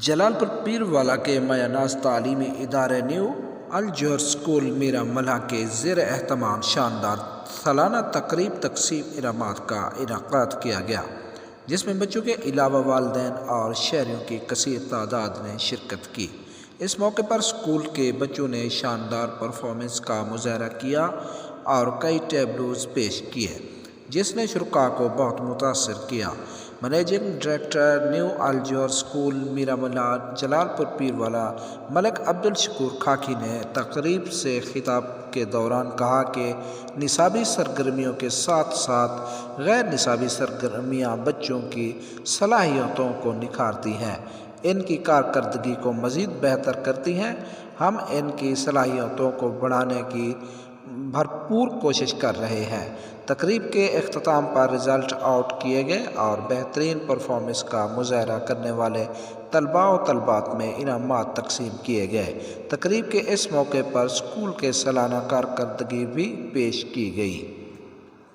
جلال پور پیروالا کے مایہ تعلیمی ادارے نیو الجوہر اسکول میرا ملہ کے زیر اہتمام شاندار سالانہ تقریب تقسیم انعامات کا انعقاد کیا گیا، جس میں بچوں کے علاوہ والدین اور شہریوں کی کثیر تعداد نے شرکت کی۔ اس موقع پر اسکول کے بچوں نے شاندار پرفارمنس کا مظاہرہ کیا اور کئی ٹیبلوز پیش کیے، جس نے شرکاء کو بہت متاثر کیا۔ منیجنگ ڈائریکٹر نیو الجوہر اسکول میرا ملہ جلال پور پیروالا ملک عبدالشکور کھاکی نے تقریب سے خطاب کے دوران کہا کہ نصابی سرگرمیوں کے ساتھ ساتھ غیر نصابی سرگرمیاں بچوں کی صلاحیتوں کو نکھارتی ہیں، ان کی کارکردگی کو مزید بہتر کرتی ہیں۔ ہم ان کی صلاحیتوں کو بڑھانے کی بھرپور کوشش کر رہے ہیں۔ تقریب کے اختتام پر رزلٹ آؤٹ کیے گئے اور بہترین پرفارمنس کا مظاہرہ کرنے والے طلباء و طالبات میں انعامات تقسیم کیے گئے۔ تقریب کے اس موقع پر اسکول کے سالانہ کارکردگی بھی پیش کی گئی۔